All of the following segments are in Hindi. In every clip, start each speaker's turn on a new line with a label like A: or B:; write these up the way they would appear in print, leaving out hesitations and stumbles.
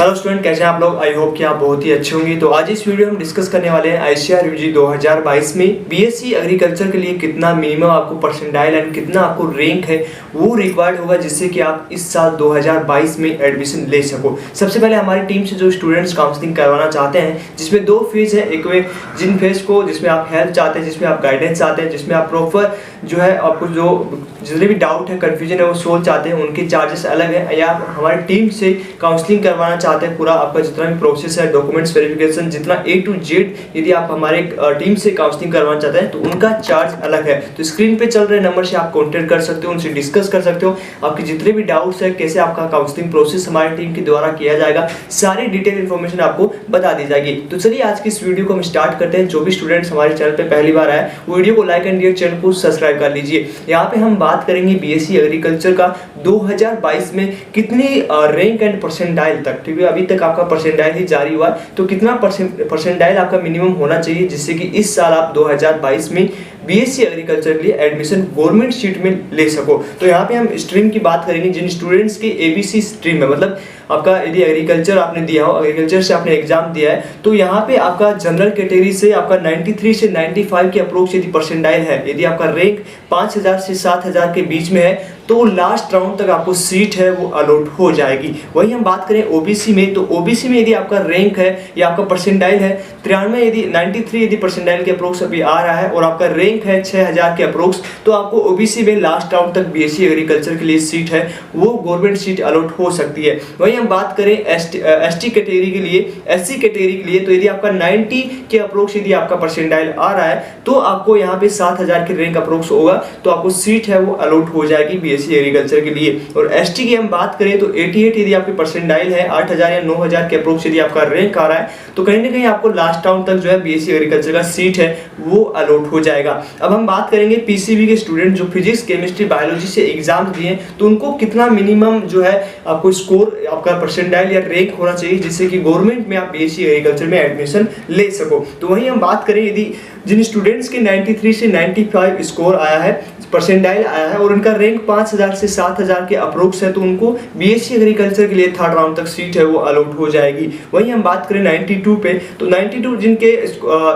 A: हेलो स्टूडेंट, कैसे हैं आप लोग। आई होप कि आप बहुत ही अच्छे होंगे। तो आज इस वीडियो में हम डिस्कस करने वाले हैं आईसीआर यूजी 2022 में बीएससी एग्रीकल्चर के लिए कितना मिनिमम आपको परसेंटाइल एंड कितना आपको रैंक है वो रिक्वायर्ड होगा जिससे कि आप इस साल 2022 में एडमिशन ले सको। सबसे पहले हमारी टीम से जो स्टूडेंट्स काउंसलिंग करवाना चाहते हैं, जिसमें दो फेज है। एक वे जिन फेज को जिसमें आप हेल्प चाहते हैं, जिसमें आप गाइडेंस चाहते हैं, जिसमें आप प्रॉपर जो है आपको जो जितने भी डाउट है, कन्फ्यूजन है वो सोल्व चाहते हैं, उनके चार्जेस अलग है। या आप हमारी टीम से काउंसलिंग करवाना चाहते हैं, पूरा आपका जितना भी प्रोसेस है, डॉक्यूमेंट्स वेरिफिकेशन, जितना A to Z, यदि आप हमारे टीम से काउंसलिंग करवाना चाहते हैं तो उनका चार्ज अलग है। तो स्क्रीन पे चल रहे नंबर से आप कॉन्टेक्ट कर सकते हो, उनसे डिस्कस कर सकते हो। आपके जितने भी डाउट्स है, कैसे आपका काउंसलिंग प्रोसेस हमारी टीम के द्वारा किया जाएगा, सारी डिटेल इन्फॉर्मेशन आपको बता दी जाएगी। तो चलिए आज की इस वीडियो को हम स्टार्ट करते हैं। जो भी स्टूडेंट्स हमारे चैनल पे पहली बार आए, वीडियो को लाइक एंड चैनल को सब्सक्राइब कर लीजिए। यहाँ पे हम बात करेंगे बीएससी एग्रीकल्चर का 2022 में कितनी रैंक एंड परसेंटाइल तक, ठीक है, अभी तक आपका परसेंटाइल ही जारी हुआ, तो कितना परसेंटाइल आपका मिनिमम होना चाहिए जिससे कि इस साल आप 2022 में बीएससी एग्रीकल्चर के लिए एडमिशन गवर्नमेंट सीट में ले सको। तो यहाँ पे हम स्ट्रीम की बात करेंगे। जिन स्टूडेंट्स की एबीसी स्ट्रीम है, मतलब आपका यदि एग्रीकल्चर आपने दिया हो, एग्रीकल्चर से आपने एग्जाम दिया है, तो यहाँ पे आपका जनरल कैटेगरी से आपका 93 से 95 के अप्रोक्स यदि परसेंटाइल है, यदि आपका रैंक 5000 से 7000 के बीच में है, तो लास्ट राउंड तक आपको सीट है वो अलॉट हो जाएगी। वही हम बात करें ओबीसी में, तो ओबीसी में यदि आपका रैंक है या आपका परसेंटाइल है 93, यदि 93 यदि परसेंटाइल के अप्रोक्स अभी आ रहा है और आपका रैंक है 6000 के अप्रोक्स, तो आपको ओबीसी में लास्ट राउंड तक बीएससी एग्रीकल्चर के लिए सीट है वो गवर्नमेंट सीट अलॉट हो सकती है। वही हम बात करें एसटी कैटेगरी के लिए, एससी कैटेगरी के लिए, तो यदि आपका 90 के अप्रोक्स यदि आपका परसेंटाइल आ रहा है तो आपको यहाँ पे 7000 के रैंक अप्रोक्स होगा, तो आपको सीट है वो अलॉट हो जाएगी बीएससी एग्रीकल्चर के लिए। और एसटी की हम बात करें तो 88 यदि आपकी परसेंटाइल है, 8000 या 9000 के अप्रोक्स यदि आपका रैंक आ रहा है, तो कहीं ना कहीं आपको लास्ट राउंड तक जो है बीएससी एग्रीकल्चर का सीट है वो अलॉट हो जाएगा। अब हम बात करेंगे पीसीबी के स्टूडेंट जो फिजिक्स, केमिस्ट्री, बायोलॉजी से एग्जाम दिए, तो उनको कितना मिनिमम जो है आपको स्कोर, आपका परसेंटाइल या रैंक होना चाहिए जिससे कि गवर्नमेंट में आप बीएससी एग्रीकल्चर में एडमिशन ले सको। तो वहीं हम बात करें यदि जिन स्टूडेंट्स के 93 से 95 स्कोर आया है, परसेंटाइल आया है और उनका रैंक 5000 से 7000 के अप्रोक्स है, तो उनको बीएससी एग्रीकल्चर के लिए थर्ड राउंड तक सीट है वो अलॉट हो जाएगी। वहीं हम बात करें 92 पे, तो 92 जिनके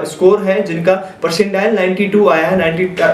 A: स्कोर है, जिनका परसेंटाइल 92 आया है,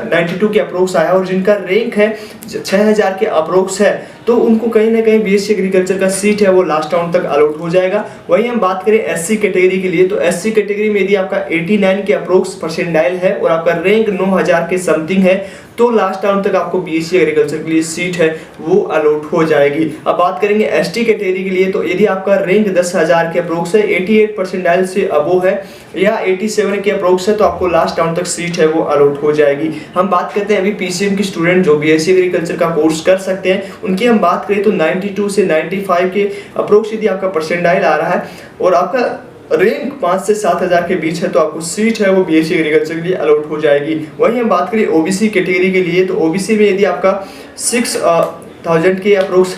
A: 92 के अप्रोक्स आया है और जिनका रैंक है 6000 के अप्रोक्स है, तो उनको कहीं ना कहीं बीएससी एग्रीकल्चर का सीट है वो लास्ट राउंड तक अलॉट हो जाएगा। वहीं हम बात करें एससी कैटेगरी के लिए, तो एससी कैटेगरी में यदि आपका 89 के अप्रोक्स परसेंटाइल है और आपका रैंक 9000 के समथिंग है, तो लास्ट राउंड तक आपको बीएससी एग्रीकल्चर के लिए सीट है वो अलॉट हो जाएगी। अब बात करेंगे एसटी कैटेगरी के लिए, तो यदि आपका रैंक 10000 के अप्रोक्स है, 88 परसेंटाइल से अबोव है या 87 के अप्रोक्स है, तो आपको लास्ट राउंड तक सीट है वो अलॉट हो जाएगी। हम बात करते हैं अभी पीसीएम के स्टूडेंट जो बीएससी एग्रीकल्चर का कोर्स कर सकते हैं, उनकी हम बात करें तो 92 से 95 के अप्रोक्स यदि आपका परसेंटाइल आ रहा है और आपका रैंक 5 से 7000 के बीच है, तो आपको सीट है वो बीएससी एग्रीकल्चर के लिए अलॉट हो जाएगी। वहीं हम बात करें ओबीसी कैटेगरी के लिए, तो ओबीसी में यदि आपका 6000 के अप्रोक्स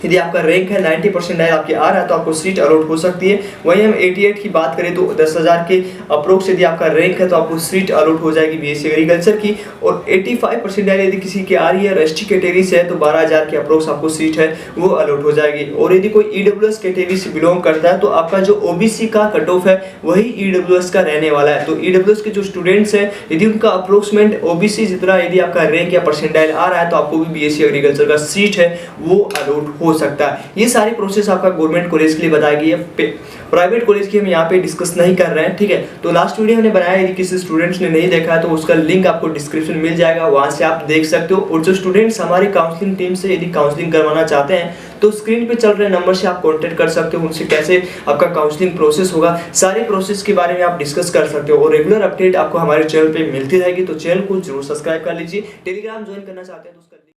A: यदि आपका रैंक है 90 परसेंटाइल आपके आ रहा है, तो आपको सीट अलॉट हो सकती है। वहीं हम 88 की बात करें तो 10000 के अप्रोक्स यदि आपका रैंक है तो आपको सीट अलॉट हो जाएगी बीएससी एग्रीकल्चर की। और 85 परसेंटाइल यदि किसी की आ रही है, एसटी कैटेगरी से है, तो 12000 के अप्रोक्स आपको सीट है वो अलॉट हो जाएगी। और यदि कोई ईडब्ल्यूएस कैटेगरी से बिलोंग करता है, तो आपका जो ओबीसी का कट ऑफ है वही ईडब्ल्यूएस का रहने वाला है। तो ईडब्ल्यूएस के जो स्टूडेंट्स हैं, यदि उनका अप्रोक्सीमेट ओबीसी जितना यदि आपका रैंक या परसेंटाइल आ रहा है, तो आपको भी बीएससी एग्रीकल्चर का सीट है वो अलॉट हो सकता है। ये सारी प्रोसेस आपका गवर्नमेंट कॉलेज के लिए बताई गई है, प्राइवेट कॉलेज की हम यहाँ पे डिस्कस नहीं कर रहे हैं, ठीक है। तो लास्ट वीडियो हमने बनाया, यदि किसी स्टूडेंट्स ने नहीं देखा है तो उसका लिंक आपको डिस्क्रिप्शन मिल जाएगा, वहां से आप देख सकते हो। और जो स्टूडेंट्स हमारी काउंसलिंग टीम से यदि काउंसलिंग करवाना चाहते हैं, तो स्क्रीन पे चल रहे नंबर से आप कांटेक्ट कर सकते हो, उनसे कैसे आपका काउंसलिंग प्रोसेस होगा, सारे प्रोसेस के बारे में आप डिस्कस कर सकते हो। और रेगुलर अपडेट आपको हमारे चैनल पे मिलती रहेगी, तो चैनल को जरूर सब्सक्राइब कर लीजिए। टेलीग्राम ज्वाइन करना चाहते हैं तो